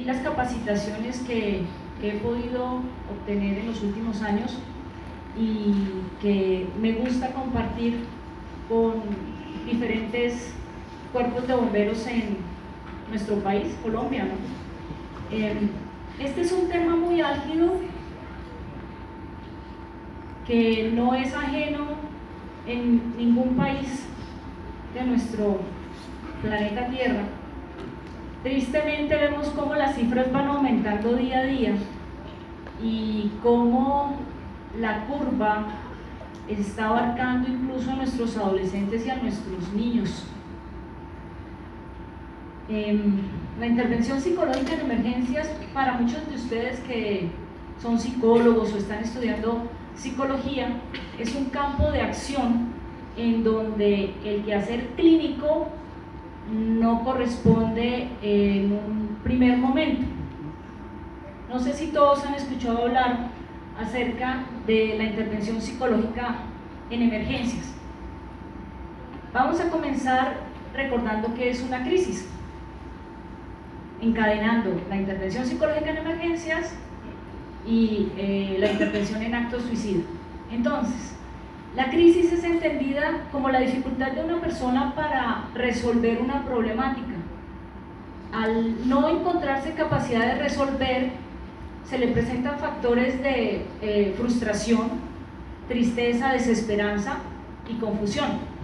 las capacitaciones que he podido obtener en los últimos años y que me gusta compartir con diferentes cuerpos de bomberos en nuestro país, Colombia, ¿no? Este es un tema muy álgido que no es ajeno en ningún país de nuestro planeta Tierra. Tristemente vemos cómo las cifras van aumentando día a día y cómo la curva está abarcando incluso a nuestros adolescentes y a nuestros niños. La intervención psicológica en emergencias, para muchos de ustedes que son psicólogos o están estudiando psicología, es un campo de acción en donde el quehacer clínico no corresponde en un primer momento. No sé si todos han escuchado hablar acerca de la intervención psicológica en emergencias. Vamos a comenzar recordando qué es una crisis, encadenando la intervención psicológica en emergencias y la intervención en actos suicida. Entonces, la crisis es entendida como la dificultad de una persona para resolver una problemática. Al no encontrarse capacidad de resolver, se le presentan factores de frustración, tristeza, desesperanza y confusión.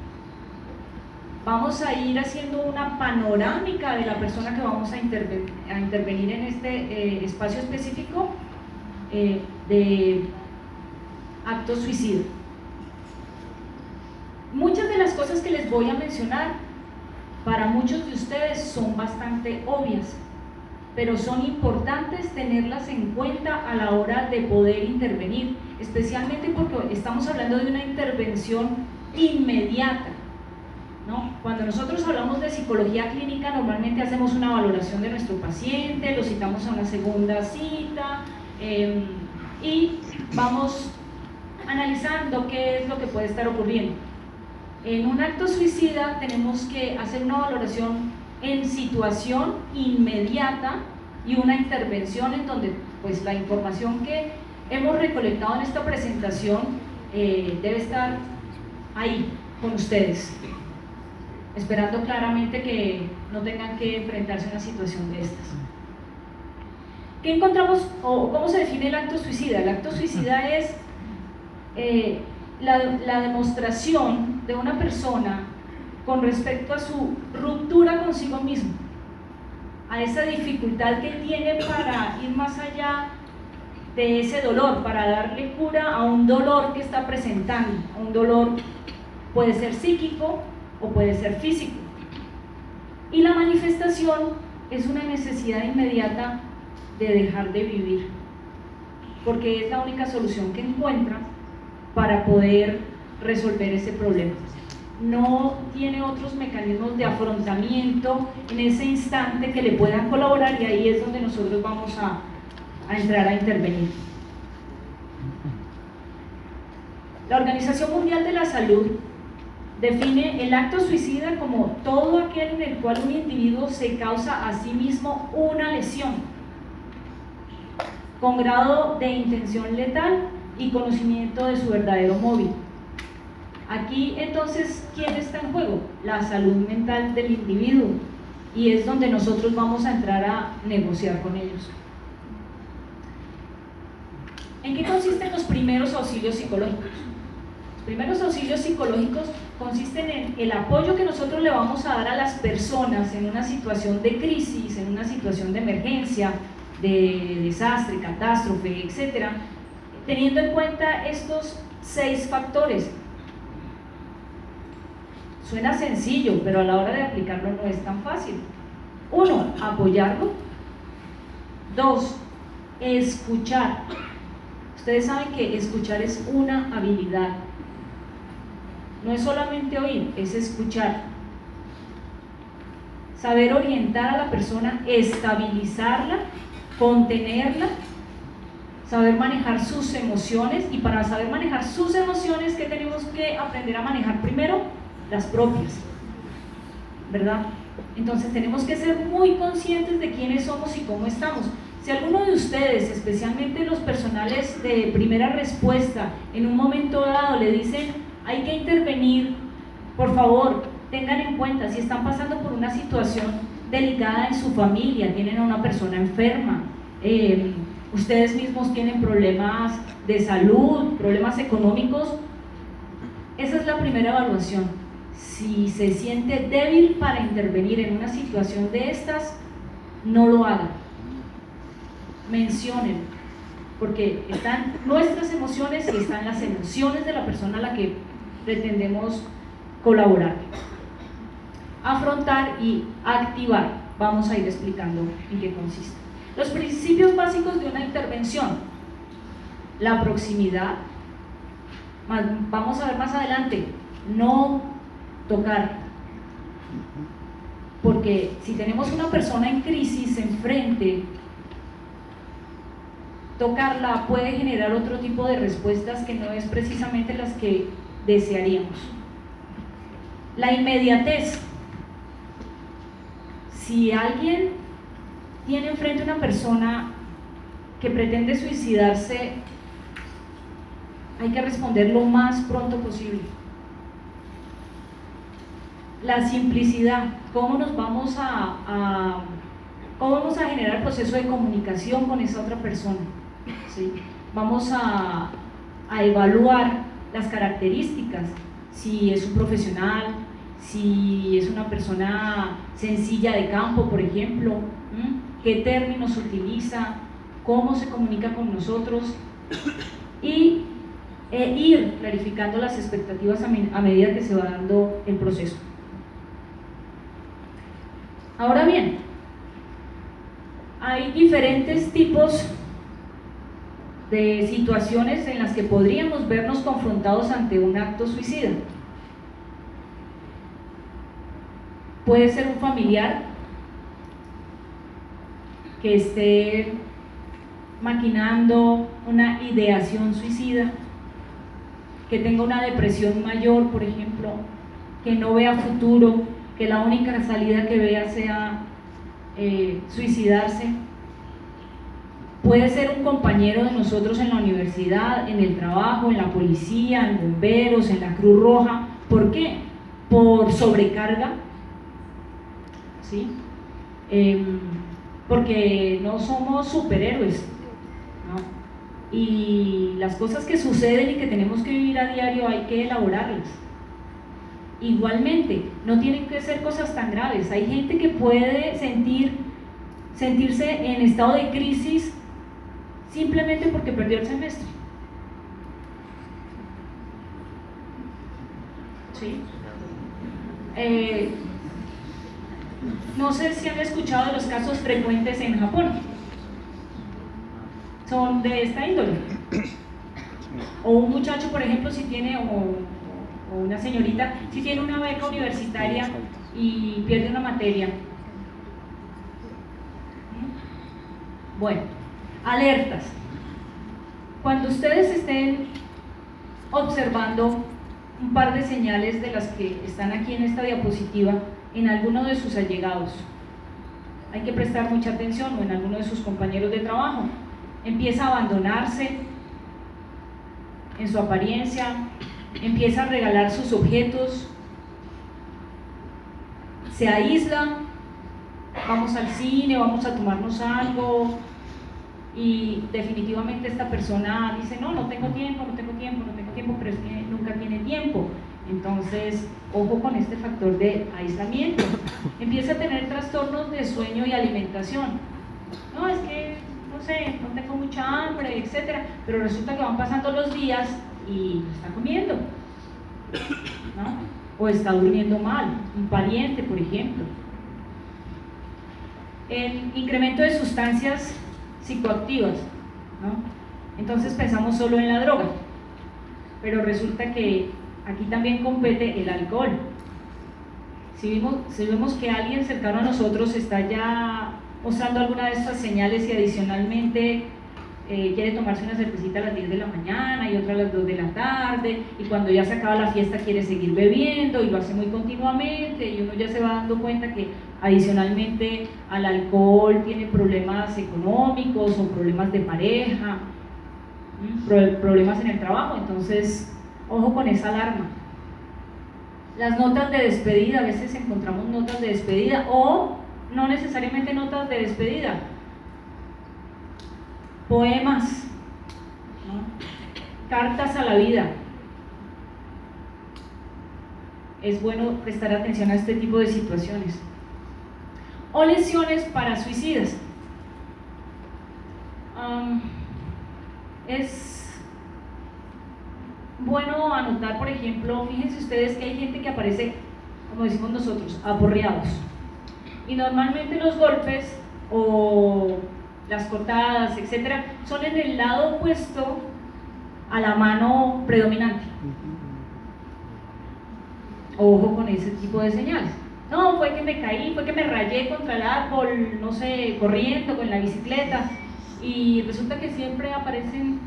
Vamos a ir haciendo una panorámica de la persona que vamos a intervenir en este espacio específico de actos suicidas. Muchas de las cosas que les voy a mencionar para muchos de ustedes son bastante obvias, pero son importantes tenerlas en cuenta a la hora de poder intervenir, especialmente porque estamos hablando de una intervención inmediata, ¿no? Cuando nosotros hablamos de psicología clínica, normalmente hacemos una valoración de nuestro paciente, lo citamos a una segunda cita y vamos analizando qué es lo que puede estar ocurriendo. En un acto suicida tenemos que hacer una valoración en situación inmediata y una intervención en donde pues la información que hemos recolectado en esta presentación debe estar ahí con ustedes, esperando claramente que no tengan que enfrentarse a una situación de estas. ¿Qué encontramos o cómo se define el acto suicida? El acto suicida es la demostración de una persona con respecto a su ruptura consigo mismo, a esa dificultad que tiene para ir más allá de ese dolor, para darle cura a un dolor que está presentando. Un dolor puede ser psíquico o puede ser físico, y la manifestación es una necesidad inmediata de dejar de vivir, porque es la única solución que encuentra para poder resolver ese problema. No tiene otros mecanismos de afrontamiento en ese instante que le puedan colaborar, y ahí es donde nosotros vamos a entrar a intervenir. La Organización Mundial de la Salud define el acto suicida como todo aquel en el cual un individuo se causa a sí mismo una lesión con grado de intención letal y conocimiento de su verdadero móvil. Aquí entonces, ¿quién está en juego? La salud mental del individuo, y es donde nosotros vamos a entrar a negociar con ellos. ¿En qué consisten los primeros auxilios psicológicos? Los primeros auxilios psicológicos consisten en el apoyo que nosotros le vamos a dar a las personas en una situación de crisis, en una situación de emergencia, de desastre, catástrofe, etc., teniendo en cuenta estos 6 factores. Suena sencillo, pero a la hora de aplicarlo no es tan fácil. 1, apoyarlo. 2, escuchar. Ustedes saben que escuchar es una habilidad. No es solamente oír, es escuchar. Saber orientar a la persona, estabilizarla, contenerla, saber manejar sus emociones, y para saber manejar sus emociones, ¿qué tenemos que aprender a manejar primero? Las propias, ¿verdad? Entonces tenemos que ser muy conscientes de quiénes somos y cómo estamos. Si alguno de ustedes, especialmente los personales de primera respuesta, en un momento dado le dicen hay que intervenir, por favor, tengan en cuenta si están pasando por una situación delicada en su familia, tienen a una persona enferma, ustedes mismos tienen problemas de salud, problemas económicos, esa es la primera evaluación. Si se siente débil para intervenir en una situación de estas, no lo hagan. Mencionen, porque están nuestras emociones y están las emociones de la persona a la que pretendemos colaborar. Afrontar y activar. Vamos a ir explicando en qué consiste. Los principios básicos de una intervención: la proximidad. Vamos a ver más adelante, no tocar, porque si tenemos una persona en crisis enfrente, tocarla puede generar otro tipo de respuestas que no es precisamente las que desearíamos. La inmediatez. Si alguien tiene enfrente una persona que pretende suicidarse, hay que responder lo más pronto posible. La simplicidad. ¿Cómo vamos a generar el proceso de comunicación con esa otra persona? ¿Sí? Vamos a evaluar las características, si es un profesional, si es una persona sencilla de campo, por ejemplo, qué términos utiliza, cómo se comunica con nosotros, y ir clarificando las expectativas a medida que se va dando el proceso. Ahora bien, hay diferentes tipos de situaciones en las que podríamos vernos confrontados ante un acto suicida. Puede ser un familiar que esté maquinando una ideación suicida, que tenga una depresión mayor, por ejemplo, que no vea futuro, que la única salida que vea sea suicidarse. Puede ser un compañero de nosotros en la universidad, en el trabajo, en la policía, en bomberos, en la Cruz Roja. ¿Por qué? Por sobrecarga, ¿sí? Porque no somos superhéroes, ¿no? Y las cosas que suceden y que tenemos que vivir a diario hay que elaborarlas. Igualmente, no tienen que ser cosas tan graves. Hay gente que puede sentirse en estado de crisis simplemente porque perdió el semestre. ¿Sí? No sé si han escuchado de los casos frecuentes en Japón. Son de esta índole. O un muchacho, por ejemplo, si tiene, o una señorita, si tiene una beca universitaria y pierde una materia. Bueno, alertas. Cuando ustedes estén observando un par de señales de las que están aquí en esta diapositiva en alguno de sus allegados, hay que prestar mucha atención, o en alguno de sus compañeros de trabajo, empieza a abandonarse en su apariencia, empieza a regalar sus objetos, se aísla, vamos al cine, vamos a tomarnos algo, y definitivamente esta persona dice, no tengo tiempo, pero es que nunca tiene tiempo. Entonces, ojo con este factor de aislamiento. Empieza a tener trastornos de sueño y alimentación. No, es que, no sé, no tengo mucha hambre, etcétera, pero resulta que van pasando los días y no está comiendo, ¿no? O está durmiendo mal, un pariente, por ejemplo. El incremento de sustancias psicoactivas, ¿no? Entonces pensamos solo en la droga, pero resulta que aquí también compete el alcohol. Si vemos que alguien cercano a nosotros está ya mostrando alguna de estas señales y adicionalmente quiere tomarse una cervecita a las 10 de la mañana y otra a las 2 de la tarde, y cuando ya se acaba la fiesta quiere seguir bebiendo y lo hace muy continuamente, y uno ya se va dando cuenta que adicionalmente al alcohol tiene problemas económicos o problemas de pareja, problemas en el trabajo. Entonces ojo con esa alarma. Las notas de despedida, a veces encontramos notas de despedida, o no necesariamente notas de despedida, poemas, ¿no? Cartas a la vida. Es bueno prestar atención a este tipo de situaciones. O lesiones para suicidas. Es bueno anotar, por ejemplo, fíjense ustedes que hay gente que aparece, como decimos nosotros, aporreados. Y normalmente los golpes o las cortadas, etcétera, son en el lado opuesto a la mano predominante. Ojo con ese tipo de señales. No, fue que me caí, fue que me rayé contra el árbol, no sé, corriendo con la bicicleta, y resulta que siempre aparecen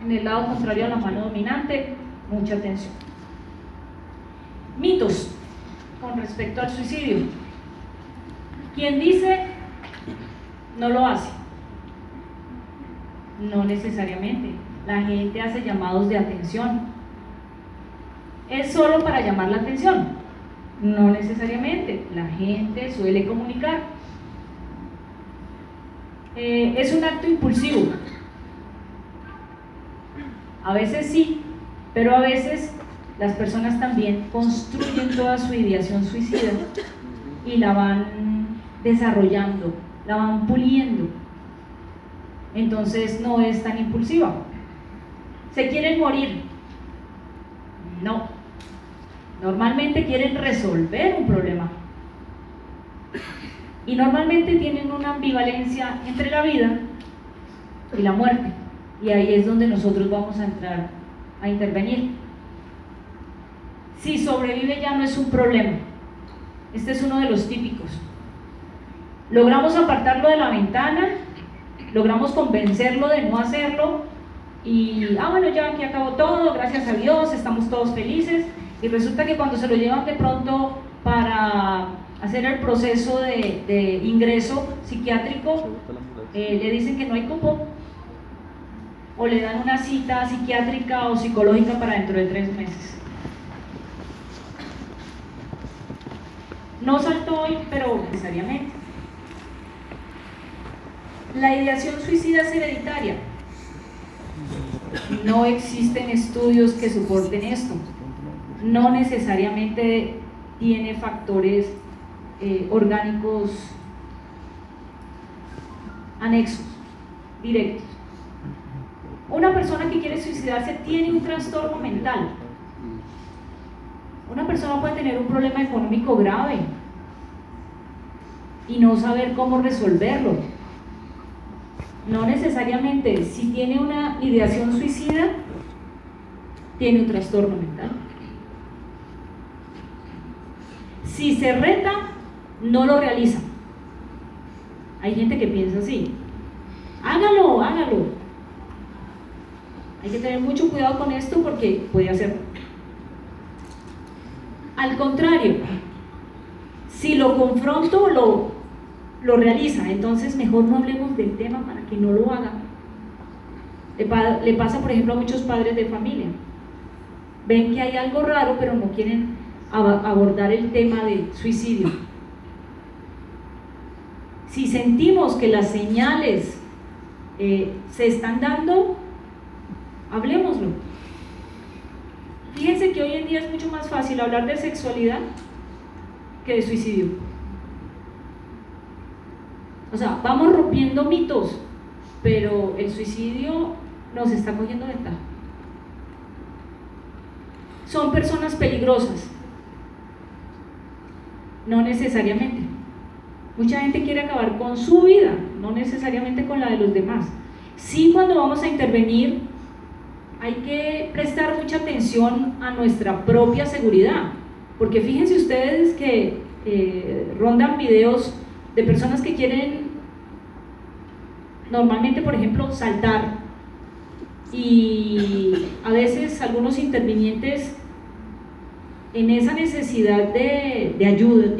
en el lado contrario a la mano dominante. Mucha atención. Mitos con respecto al suicidio. Quien dice no lo hace. No necesariamente. La gente hace llamados de atención. ¿Es solo para llamar la atención? No necesariamente. La gente suele comunicar. ¿Es un acto impulsivo? A veces sí, pero a veces las personas también construyen toda su ideación suicida y la van desarrollando, la van puliendo. Entonces no es tan impulsiva. ¿Se quieren morir? No. Normalmente quieren resolver un problema. Y normalmente tienen una ambivalencia entre la vida y la muerte. Y ahí es donde nosotros vamos a entrar a intervenir. Si sobrevive ya no es un problema. Este es uno de los típicos. Logramos apartarlo de la ventana, logramos convencerlo de no hacerlo, y bueno, ya aquí acabó todo, gracias a Dios, estamos todos felices. Y resulta que cuando se lo llevan de pronto para hacer el proceso de ingreso psiquiátrico, le dicen que no hay cupo, o le dan una cita psiquiátrica o psicológica para dentro de 3 meses. No saltó hoy, pero necesariamente. La ideación suicida es hereditaria. No existen estudios que soporten esto. No necesariamente tiene factores orgánicos anexos, directos. Una persona que quiere suicidarse tiene un trastorno mental. Una persona puede tener un problema económico grave y no saber cómo resolverlo. No necesariamente, si tiene una ideación suicida, tiene un trastorno mental. Si se reta, no lo realiza. Hay gente que piensa así: hágalo, hágalo. Hay que tener mucho cuidado con esto porque puede hacerlo. Al contrario, si lo confronto, lo realiza. Entonces mejor no hablemos del tema para que no lo haga. Le pasa, por ejemplo, a muchos padres de familia. Ven que hay algo raro, pero no quieren abordar el tema de suicidio. Si sentimos que las señales se están dando, hablemoslo. Fíjense que hoy en día es mucho más fácil hablar de sexualidad que de suicidio. O sea, vamos rompiendo mitos, pero el suicidio nos está cogiendo ventaja. ¿Son personas peligrosas? No necesariamente. Mucha gente quiere acabar con su vida, no necesariamente con la de los demás. Sí, cuando vamos a intervenir, hay que prestar mucha atención a nuestra propia seguridad, porque fíjense ustedes que rondan videos de personas que quieren normalmente, por ejemplo, saltar, y a veces algunos intervinientes en esa necesidad de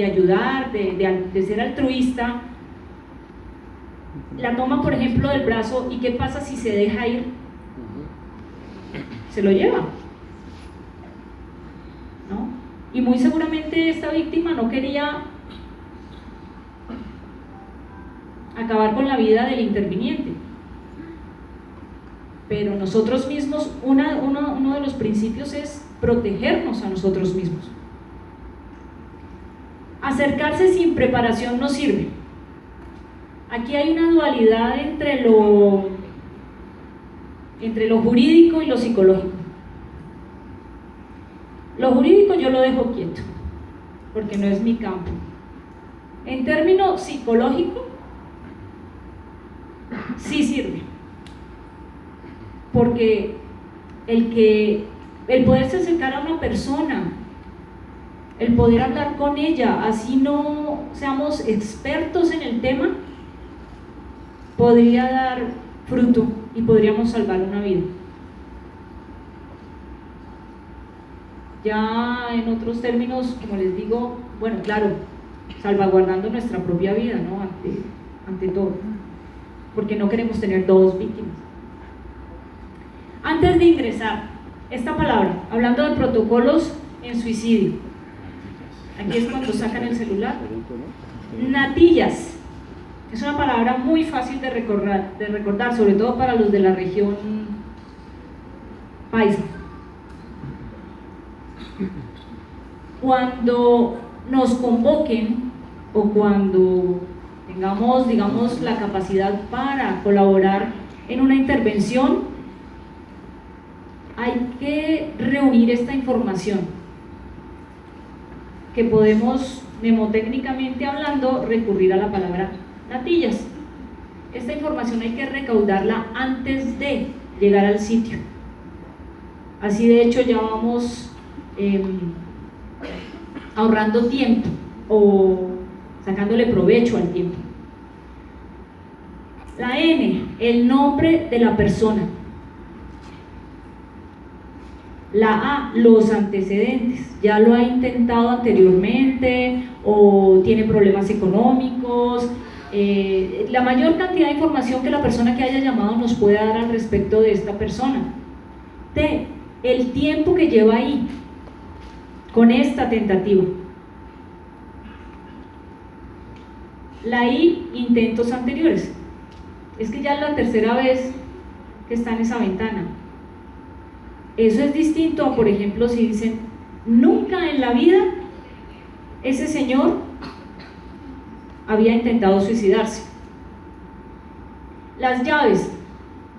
ayudar, de ser altruista, la toma, por ejemplo, del brazo, ¿y qué pasa si se deja ir? Se lo lleva, ¿no? Y muy seguramente esta víctima no quería acabar con la vida del interviniente, pero nosotros mismos, uno de los principios es protegernos a nosotros mismos. Acercarse sin preparación no sirve. Aquí hay una dualidad entre lo jurídico y lo psicológico. Lo jurídico yo lo dejo quieto, porque no es mi campo. En términos psicológicos, sí sirve, porque el poderse acercar a una persona, el poder hablar con ella, así no seamos expertos en el tema, podría dar fruto y podríamos salvar una vida. Ya en otros términos, como les digo, bueno, claro, salvaguardando nuestra propia vida, ¿no? Ante todo, porque no queremos tener dos víctimas. Antes de ingresar, esta palabra, hablando de protocolos en suicidio, aquí es cuando sacan el celular. Natillas, es una palabra muy fácil de recordar, sobre todo para los de la región paisa. Cuando nos convoquen o cuando tengamos, digamos, la capacidad para colaborar en una intervención, hay que reunir esta información que podemos, mnemotécnicamente hablando, recurrir a la palabra natillas. Esta información hay que recaudarla antes de llegar al sitio. Así de hecho ya vamos ahorrando tiempo o sacándole provecho al tiempo. La N, el nombre de la persona. La A, los antecedentes, ya lo ha intentado anteriormente o tiene problemas económicos, la mayor cantidad de información que la persona que haya llamado nos pueda dar al respecto de esta persona. T, el tiempo que lleva ahí con esta tentativa. La I, intentos anteriores, es que ya es la tercera vez que está en esa ventana. Eso es distinto a, por ejemplo, si dicen, nunca en la vida ese señor había intentado suicidarse. Las llaves,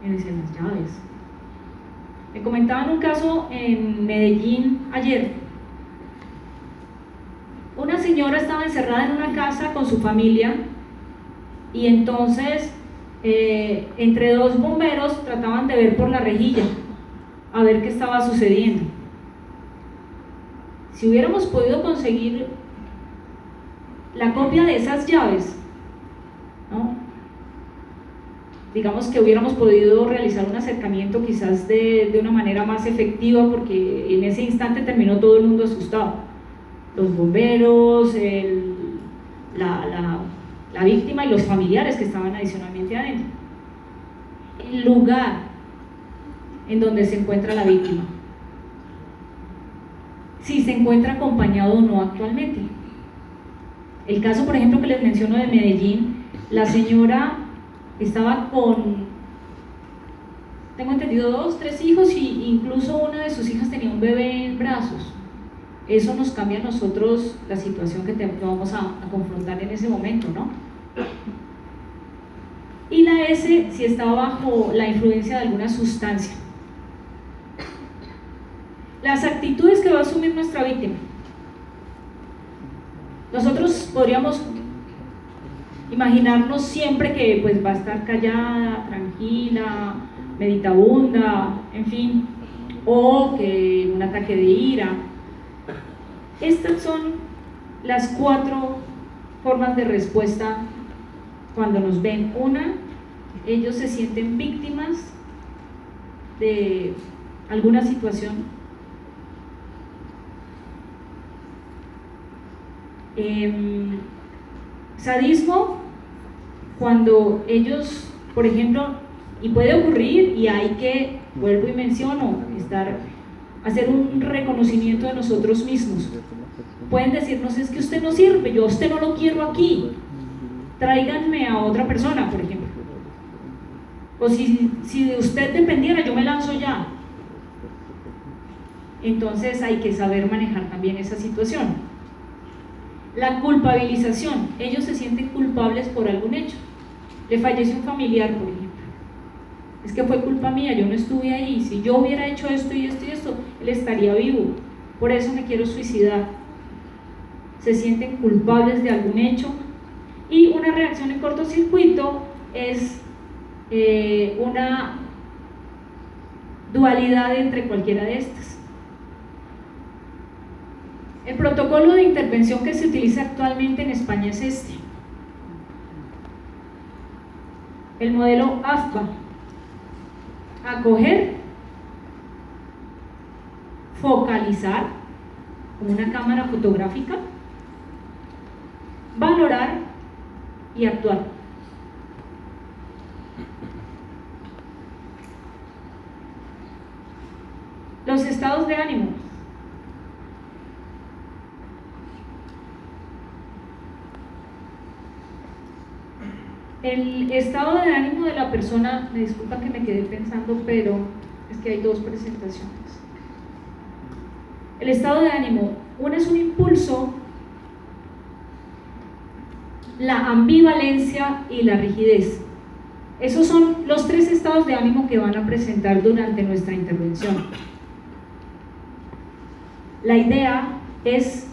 me dicen las llaves. Me comentaban un caso en Medellín ayer. Una señora estaba encerrada en una casa con su familia y entonces entre dos bomberos trataban de ver por la rejilla a ver qué estaba sucediendo. Si hubiéramos podido conseguir la copia de esas llaves, ¿no? Digamos que hubiéramos podido realizar un acercamiento quizás de una manera más efectiva, porque en ese instante terminó todo el mundo asustado, los bomberos, la víctima y los familiares que estaban adicionalmente adentro. El lugar en donde se encuentra la víctima, si se encuentra acompañado o no actualmente. El caso, por ejemplo, que les menciono de Medellín, la señora estaba con, tengo entendido, 2, 3 hijos, y incluso una de sus hijas tenía un bebé en brazos. Eso nos cambia a nosotros la situación que vamos a confrontar en ese momento, ¿no? Y la S, si está bajo la influencia de alguna sustancia. Las actitudes que va a asumir nuestra víctima. Nosotros podríamos imaginarnos siempre que pues va a estar callada, tranquila, meditabunda, en fin, o que un ataque de ira. Estas son las 4 formas de respuesta cuando nos ven. Una, ellos se sienten víctimas de alguna situación. Sadismo, cuando ellos, por ejemplo, y puede ocurrir, y hay que, vuelvo y menciono, hacer un reconocimiento de nosotros mismos. Pueden decirnos: es que usted no sirve, yo a usted no lo quiero aquí, tráiganme a otra persona, por ejemplo. O si de usted dependiera, yo me lanzo ya. Entonces hay que saber manejar también esa situación. La culpabilización, ellos se sienten culpables por algún hecho. Le falleció un familiar, por ejemplo. Es que fue culpa mía, yo no estuve ahí. Si yo hubiera hecho esto y esto y esto, él estaría vivo. Por eso me quiero suicidar. Se sienten culpables de algún hecho. Y una reacción en cortocircuito es una dualidad entre cualquiera de estas. El protocolo de intervención que se utiliza actualmente en España es este. El modelo AFPA: acoger, focalizar con una cámara fotográfica, valorar y actuar. Los estados de ánimo. El estado de ánimo de la persona, me disculpa que me quedé pensando, pero es que hay dos presentaciones. El estado de ánimo, uno es un impulso, la ambivalencia y la rigidez. Esos son los tres estados de ánimo que van a presentar durante nuestra intervención. La idea es,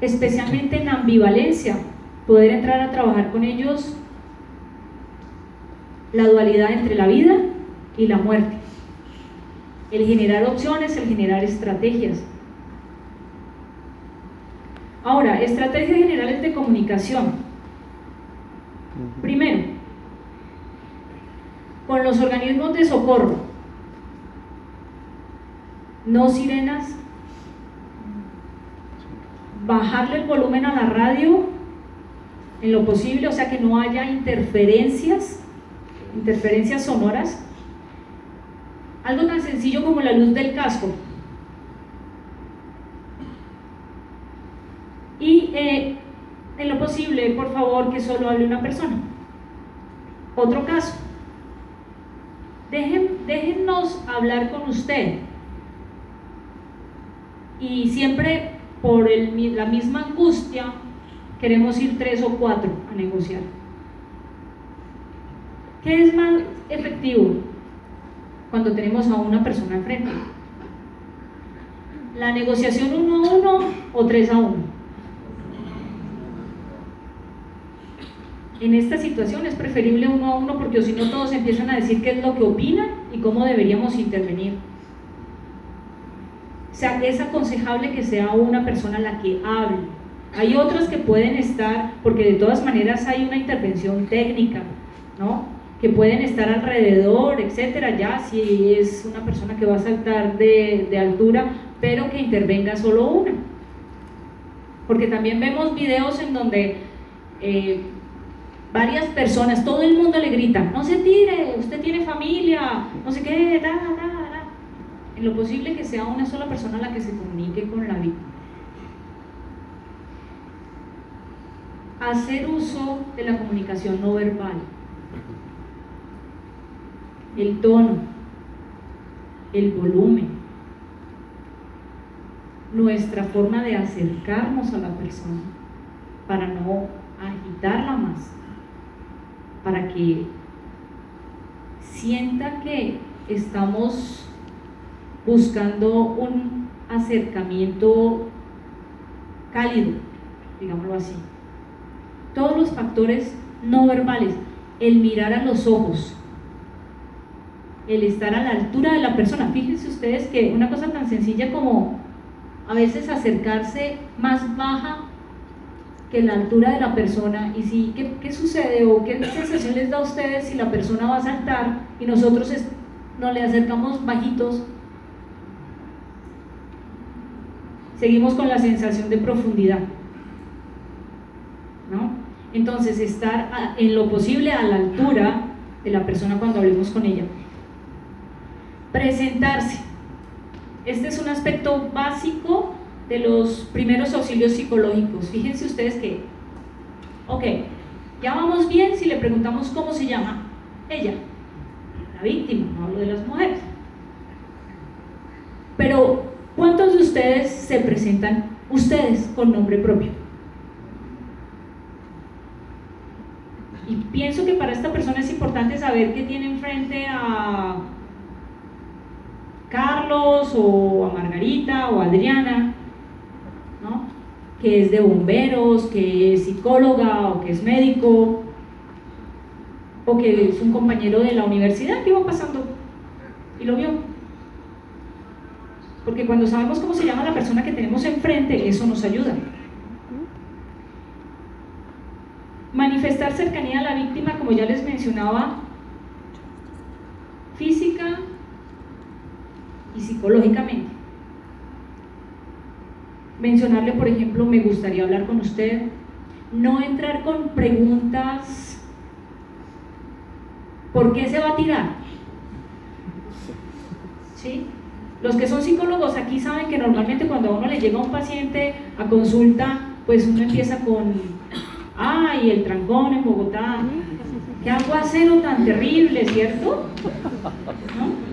especialmente en ambivalencia, poder entrar a trabajar con ellos la dualidad entre la vida y la muerte, el generar opciones, el generar estrategias. Ahora, estrategias generales de comunicación. Primero, con los organismos de socorro, no sirenas, bajarle el volumen a la radio en lo posible, o sea que no haya interferencias sonoras. Algo tan sencillo como la luz del casco. Y en lo posible, por favor, que solo hable una persona. Otro caso: déjennos hablar con usted. Y siempre por la misma angustia queremos ir 3 o 4 a negociar. ¿Qué es más efectivo cuando tenemos a una persona enfrente? ¿La negociación 1 a 1 o 3 a 1? En esta situación es preferible 1 a 1, porque si no todos empiezan a decir qué es lo que opinan y cómo deberíamos intervenir. O sea, es aconsejable que sea una persona la que hable. Hay otras que pueden estar, porque de todas maneras hay una intervención técnica, ¿no?, que pueden estar alrededor, etcétera, ya si es una persona que va a saltar de altura, pero que intervenga solo una. Porque también vemos videos en donde varias personas, todo el mundo le grita: no se tire, usted tiene familia, no sé qué, En lo posible que sea una sola persona la que se comunique con la víctima. Hacer uso de la comunicación no verbal, el tono, el volumen, nuestra forma de acercarnos a la persona para no agitarla más, para que sienta que estamos buscando un acercamiento cálido, digámoslo así. Todos los factores no verbales, el mirar a los ojos, el estar a la altura de la persona. Fíjense ustedes que una cosa tan sencilla como a veces acercarse más baja que la altura de la persona, y si, ¿qué sucede o qué sensación les da a ustedes si la persona va a saltar y nosotros nos le acercamos bajitos? Seguimos con la sensación de profundidad, ¿no? Entonces, estar en lo posible a la altura de la persona cuando hablemos con ella. Presentarse. Este es un aspecto básico de los primeros auxilios psicológicos. Fíjense ustedes que, ok, ya vamos bien si le preguntamos cómo se llama ella, la víctima, no hablo de las mujeres. Pero, ¿cuántos de ustedes se presentan ustedes con nombre propio? Y pienso que para esta persona es importante saber que tiene enfrente a Carlos o a Margarita o a Adriana, ¿no? Que es de bomberos, que es psicóloga o que es médico o que es un compañero de la universidad que iba pasando y lo vio. Porque cuando sabemos cómo se llama la persona que tenemos enfrente, eso nos ayuda. Manifestar cercanía a la víctima, como ya les mencionaba, física y psicológicamente. Mencionarle, por ejemplo, me gustaría hablar con usted. No entrar con preguntas, ¿por qué se va a tirar? ¿Sí? Los que son psicólogos aquí saben que normalmente cuando a uno le llega un paciente a consulta, pues uno empieza con, ay, el trancón en Bogotá, qué aguacero tan terrible, ¿cierto? ¿No?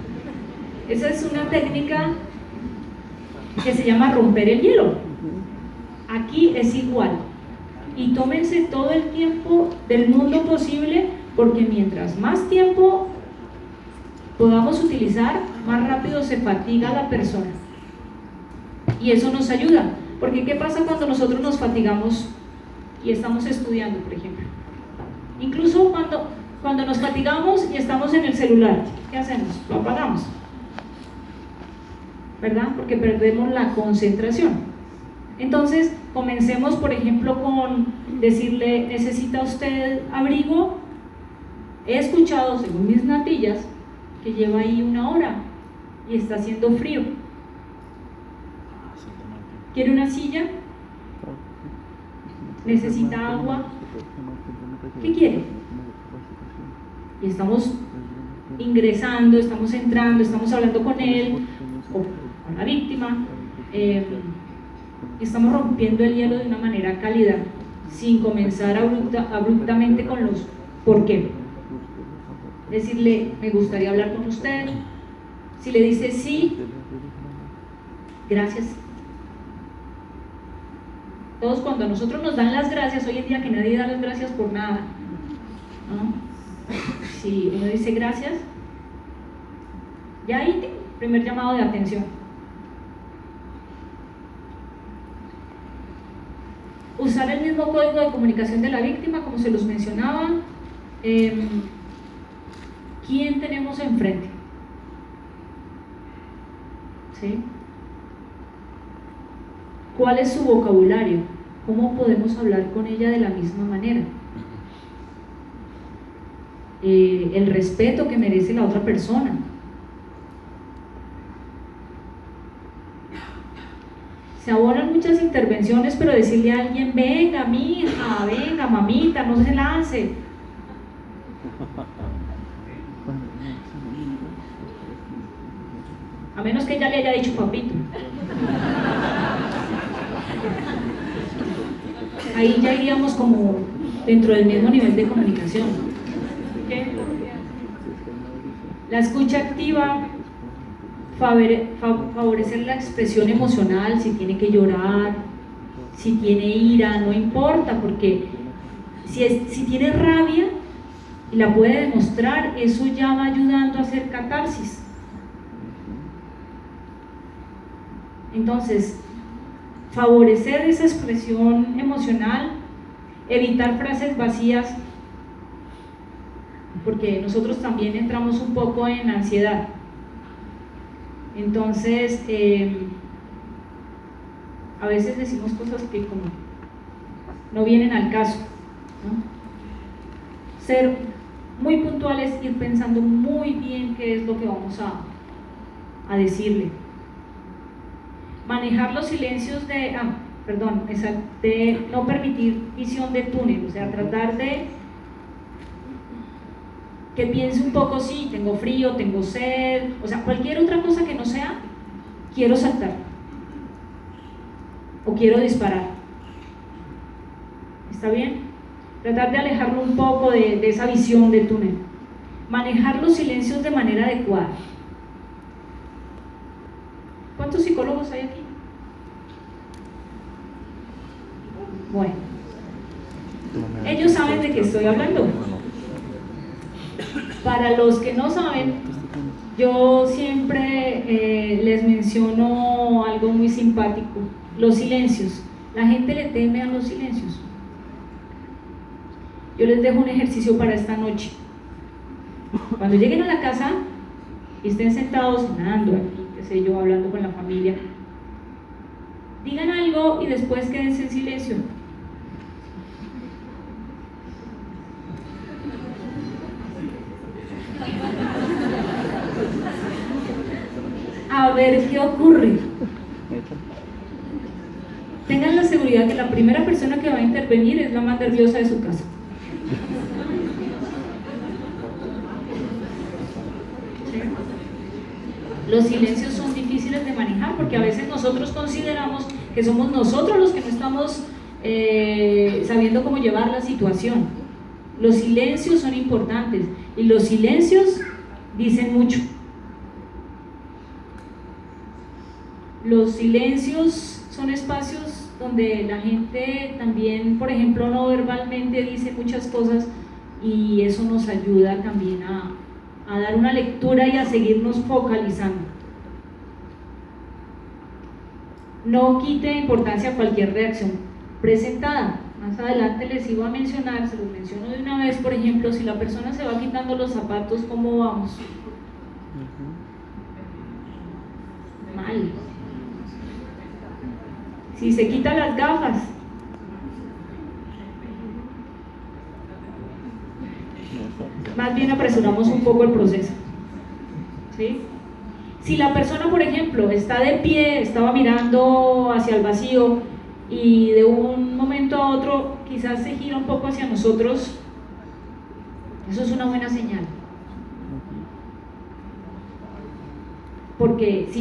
Esa es una técnica que se llama romper el hielo. Aquí es igual. Y tómense todo el tiempo del mundo posible, porque mientras más tiempo podamos utilizar, más rápido se fatiga la persona. Y eso nos ayuda, porque ¿qué pasa cuando nosotros nos fatigamos y estamos estudiando, por ejemplo? Incluso cuando nos fatigamos y estamos en el celular, ¿qué hacemos? Lo apagamos, ¿verdad? Porque perdemos la concentración. Entonces, comencemos, por ejemplo, con decirle, ¿necesita usted abrigo? He escuchado, según mis natillas, que lleva ahí 1 hora y está haciendo frío. ¿Quiere una silla? ¿Necesita agua? ¿Qué quiere? Y estamos ingresando, estamos entrando, estamos hablando con él o con la víctima, estamos rompiendo el hielo de una manera cálida, sin comenzar abruptamente con los ¿por qué? Decirle, me gustaría hablar con usted. Si le dice sí, gracias. Todos cuando a nosotros nos dan las gracias, hoy en día que nadie da las gracias por nada, ¿no? Si uno dice gracias, ya ahí primer llamado de atención. Usar el mismo código de comunicación de la víctima, como se los mencionaba. ¿Quién tenemos enfrente? ¿Sí? ¿Cuál es su vocabulario? ¿Cómo podemos hablar con ella de la misma manera? El respeto que merece la otra persona. Se abonan muchas intervenciones, pero decirle a alguien, venga, mi hija, venga, mamita, no se lance. A menos que ella le haya dicho papito. Ahí ya iríamos como dentro del mismo nivel de comunicación. ¿Okay? La escucha activa, favorecer la expresión emocional, si tiene que llorar, si tiene ira, no importa, porque si tiene rabia y la puede demostrar, eso ya va ayudando a hacer catarsis. Entonces, favorecer esa expresión emocional, evitar frases vacías, porque nosotros también entramos un poco en ansiedad. Entonces, a veces decimos cosas que como no vienen al caso, ¿no? Ser muy puntuales, ir pensando muy bien qué es lo que vamos a decirle. Manejar los silencios de no permitir visión de túnel, o sea, tratar de que piense un poco, sí, tengo frío, tengo sed, o sea, cualquier otra cosa que no sea, quiero saltar o quiero disparar. ¿Está bien? Tratar de alejarlo un poco de esa visión del túnel. Manejar los silencios de manera adecuada. ¿Cuántos psicólogos hay aquí? Bueno, ellos saben de qué estoy hablando. Para los que no saben, yo siempre les menciono algo muy simpático: los silencios. La gente le teme a los silencios. Yo les dejo un ejercicio para esta noche. Cuando lleguen a la casa y estén sentados cenando aquí, qué sé yo, hablando con la familia, digan algo y después quédense en silencio. A ver qué ocurre. Tengan la seguridad que la primera persona que va a intervenir es la más nerviosa de su casa. Los silencios son difíciles de manejar porque a veces nosotros consideramos que somos nosotros los que no estamos sabiendo cómo llevar la situación. Los silencios son importantes y los silencios dicen mucho. Los silencios son espacios donde la gente también, por ejemplo, no verbalmente dice muchas cosas, y eso nos ayuda también a dar una lectura y a seguirnos focalizando. No quite importancia a cualquier reacción presentada. Más adelante les iba a mencionar, se los menciono de una vez. Por ejemplo, si la persona se va quitando los zapatos, ¿cómo vamos? Mal. Si se quita las gafas, más bien apresuramos un poco el proceso, ¿sí? Si la persona, por ejemplo, está de pie, estaba mirando hacia el vacío y de un momento a otro quizás se gira un poco hacia nosotros, eso es una buena señal. Porque si